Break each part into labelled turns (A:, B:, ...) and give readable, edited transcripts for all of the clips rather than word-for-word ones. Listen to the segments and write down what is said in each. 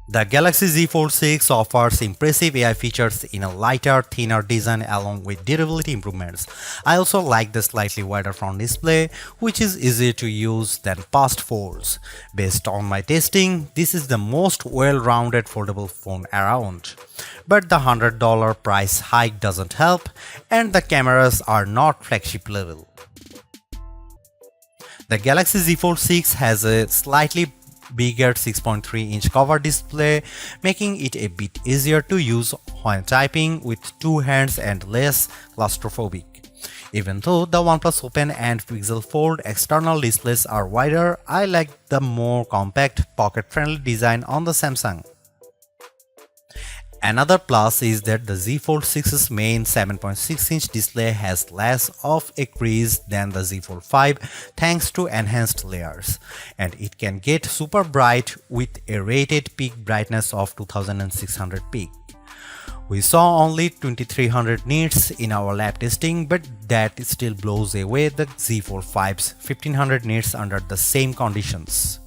A: The Galaxy Z Fold 6 offers impressive AI features in a lighter, thinner design along with durability improvements. I also like the slightly wider front display, which is easier to use than past folds. Based on my testing, this is the most well-rounded foldable phone around. But the $100 price hike doesn't help, and the cameras are not flagship level. The Galaxy Z Fold 6 has a slightly bigger 6.3-inch cover display, making it a bit easier to use when typing with two hands and less claustrophobic. Even though the OnePlus Open and Pixel Fold external displays are wider, I like the more compact, pocket-friendly design on the Samsung. Another plus is that the Z Fold 6's main 7.6-inch display has less of a crease than the Z Fold 5 thanks to enhanced layers, and it can get super bright with a rated peak brightness of 2600 peak. We saw only 2300 nits in our lab testing, but that still blows away the Z Fold 5's 1500 nits under the same conditions.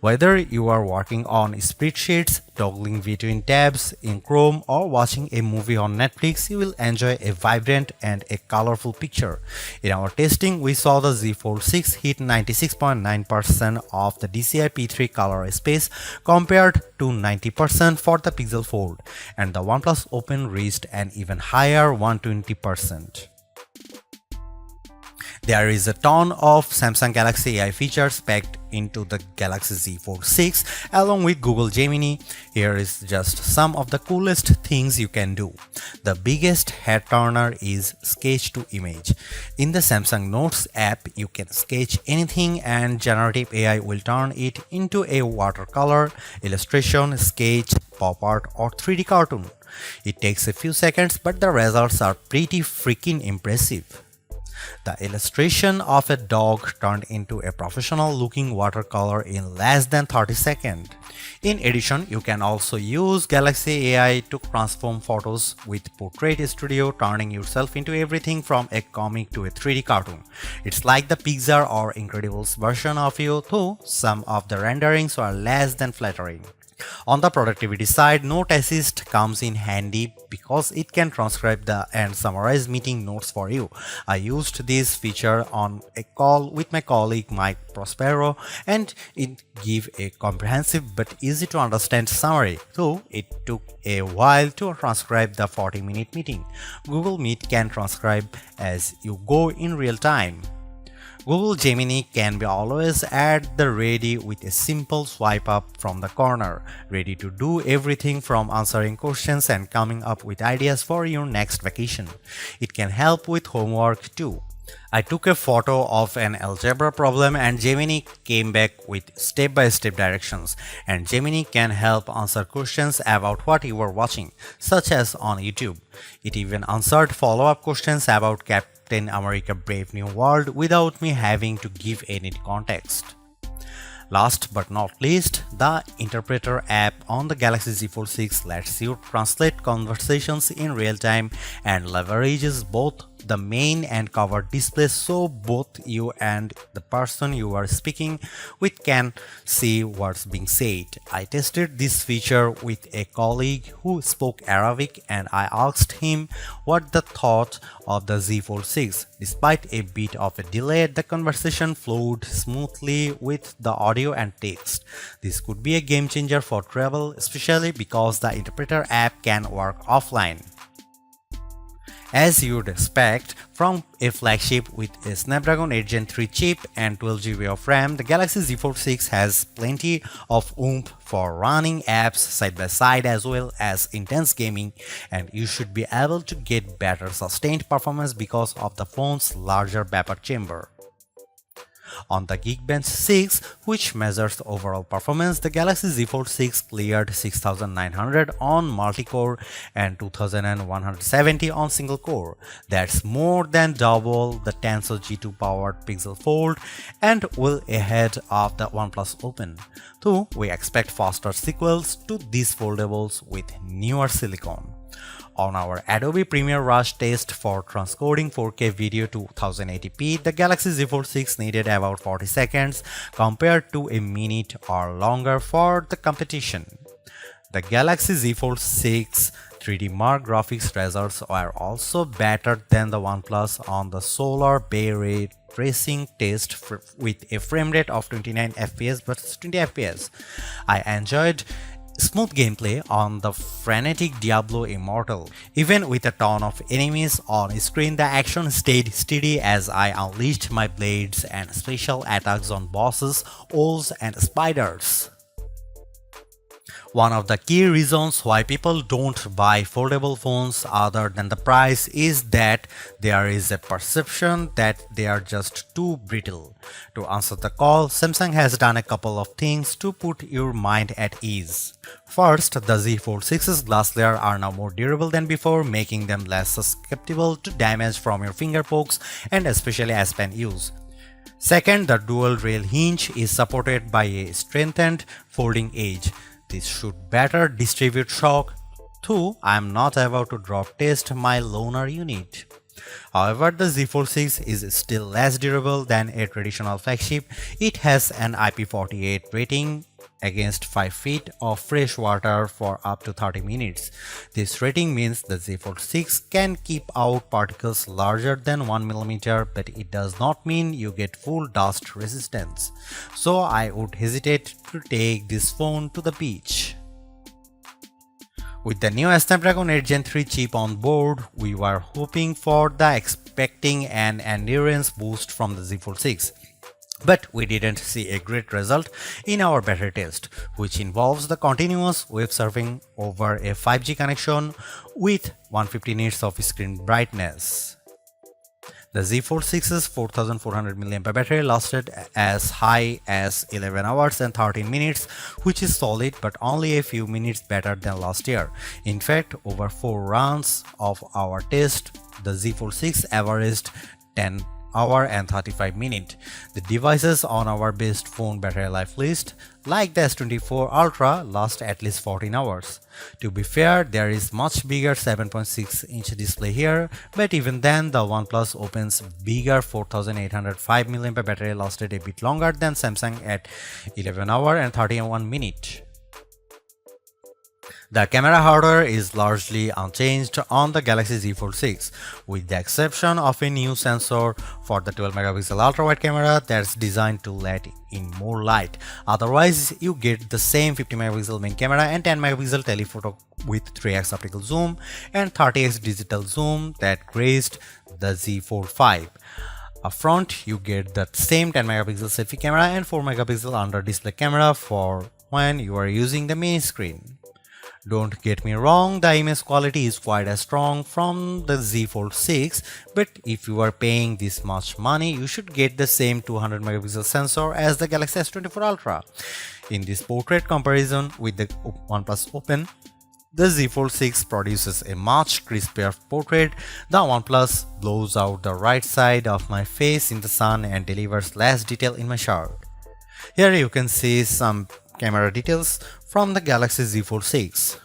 A: Whether you are working on spreadsheets, toggling between tabs in Chrome, or watching a movie on Netflix, you will enjoy a vibrant and a colorful picture. In our testing, we saw the Z Fold 6 hit 96.9% of the DCI P3 color space compared to 90% for the Pixel Fold, and the OnePlus Open reached an even higher 120%. There is a ton of Samsung Galaxy AI features packed into the Galaxy Z Fold 6 along with Google Gemini. Here is just some of the coolest things you can do. The biggest head turner is sketch to image. In the Samsung Notes app, you can sketch anything and generative AI will turn it into a watercolor, illustration, sketch, pop art, or 3D cartoon. It takes a few seconds, but the results are pretty freaking impressive. The illustration of a dog turned into a professional-looking watercolor in less than 30 seconds. In addition, you can also use Galaxy AI to transform photos with Portrait Studio, turning yourself into everything from a comic to a 3D cartoon. It's like the Pixar or Incredibles version of you, though some of the renderings are less than flattering. On the productivity side, Note Assist comes in handy because it can transcribe and summarize meeting notes for you. I used this feature on a call with my colleague Mike Prospero, and it gave a comprehensive but easy to understand summary, though it took a while to transcribe the 40-minute meeting. Google Meet can transcribe as you go in real time. Google Gemini can be always at the ready with a simple swipe up from the corner, ready to do everything from answering questions and coming up with ideas for your next vacation. It can help with homework too. I took a photo of an algebra problem and Gemini came back with step-by-step directions, and Gemini can help answer questions about what you were watching, such as on YouTube. It even answered follow-up questions about Captain America Brave New World without me having to give any context. Last but not least, the Interpreter app on the Galaxy Z Fold 6 lets you translate conversations in real time and leverages both the main and cover displays so both you and the person you are speaking with can see what's being said. I tested this feature with a colleague who spoke Arabic and I asked him what the thought of the Z Fold 6. Despite a bit of a delay, the conversation flowed smoothly with the audio and text. This could be a game changer for travel, especially because the Interpreter app can work offline. As you'd expect from a flagship with a Snapdragon 8 Gen 3 chip and 12GB of RAM, the Galaxy Z Fold 6 has plenty of oomph for running apps side by side as well as intense gaming, and you should be able to get better sustained performance because of the phone's larger vapor chamber. On the Geekbench 6, which measures overall performance, the Galaxy Z Fold 6 cleared 6900 on multi-core and 2170 on single-core. That's more than double the Tensor G2 powered Pixel Fold and well ahead of the OnePlus Open. Though we expect faster sequels to these foldables with newer silicon. On our Adobe Premiere Rush test for transcoding 4K video to 1080p, the Galaxy Z Fold 6 needed about 40 seconds compared to a minute or longer for the competition. The Galaxy Z Fold 6 3D Mark graphics results are also better than the OnePlus on the Solar Bay Ray tracing test with a frame rate of 29 fps versus 20 fps. I enjoyed smooth gameplay on the frenetic Diablo Immortal. Even with a ton of enemies on screen, the action stayed steady as I unleashed my blades and special attacks on bosses, owls and spiders. One of the key reasons why people don't buy foldable phones other than the price is that there is a perception that they are just too brittle. To answer the call, Samsung has done a couple of things to put your mind at ease. First, the Z Fold 6's glass layer are now more durable than before, making them less susceptible to damage from your finger pokes and especially as pen use. Second, the dual rail hinge is supported by a strengthened folding edge. This should better distribute shock. 2. I am not about to drop test my loaner unit. However, the Z Fold 6 is still less durable than a traditional flagship. It has an IP48 rating against 5 feet of fresh water for up to 30 minutes. This rating means the Z Fold 6 can keep out particles larger than 1 mm, but it does not mean you get full dust resistance. So I would hesitate to take this phone to the beach. With the new Snapdragon 8 Gen 3 chip on board, we were hoping for the expecting an endurance boost from the Z Fold 6. But we didn't see a great result in our battery test, which involves the continuous web surfing over a 5G connection with 150 nits of screen brightness. The Z Fold 6's 4400 mAh battery lasted as high as 11 hours and 13 minutes, which is solid but only a few minutes better than last year. In fact, over 4 runs of our test, the Z Fold 6 averaged 10 hour and 35 minutes. The devices on our best phone battery life list, like the S24 Ultra, last at least 14 hours. To be fair, there is much bigger 7.6-inch display here, but even then the OnePlus Open's bigger 4805 mAh battery lasted a bit longer than Samsung at 11 hour and 31 minutes. The camera hardware is largely unchanged on the Galaxy Z Fold 6, with the exception of a new sensor for the 12-megapixel ultra-wide camera that's designed to let in more light. Otherwise, you get the same 50-megapixel main camera and 10-megapixel telephoto with 3x optical zoom and 30x digital zoom that graced the Z Fold 5. Up front, you get the same 10-megapixel selfie camera and 4-megapixel under-display camera for when you are using the main screen. Don't get me wrong, the image quality is quite as strong from the Z Fold 6, but if you are paying this much money, you should get the same 200 megapixel sensor as the Galaxy S24 Ultra. In this portrait comparison with the OnePlus Open, the Z Fold 6 produces a much crispier portrait. The OnePlus blows out the right side of my face in the sun and delivers less detail in my shirt. Here you can see some camera details from the Galaxy Z Fold 6.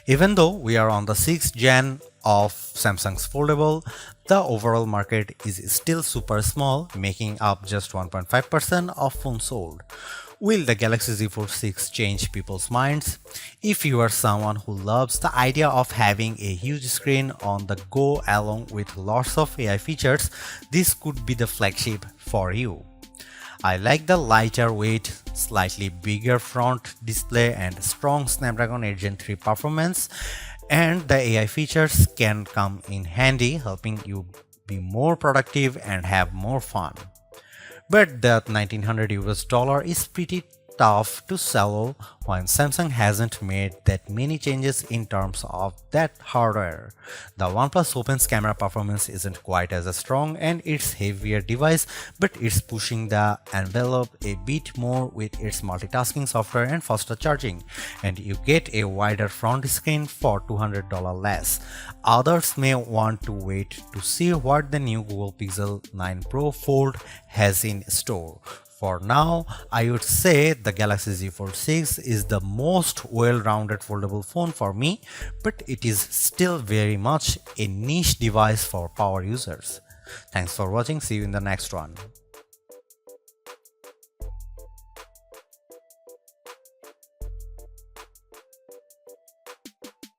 A: Even though we are on the 6th gen of Samsung's Foldable, the overall market is still super small, making up just 1.5% of phones sold. Will the Galaxy Z Fold 6 change people's minds? If you are someone who loves the idea of having a huge screen on the go along with lots of AI features, this could be the flagship for you. I like the lighter weight, slightly bigger front display and strong Snapdragon 8 Gen 3 performance, and the AI features can come in handy, helping you be more productive and have more fun. But that 1900 US dollar is pretty tough to swallow when Samsung hasn't made that many changes in terms of that hardware. The OnePlus Open's camera performance isn't quite as strong and it's heavier device, but it's pushing the envelope a bit more with its multitasking software and faster charging, and you get a wider front screen for $200 less. Others may want to wait to see what the new Google Pixel 9 Pro Fold has in store. For now, I would say the Galaxy Z Fold 6 is the most well-rounded foldable phone for me, but it is still very much a niche device for power users. Thanks for watching. See you in the next one.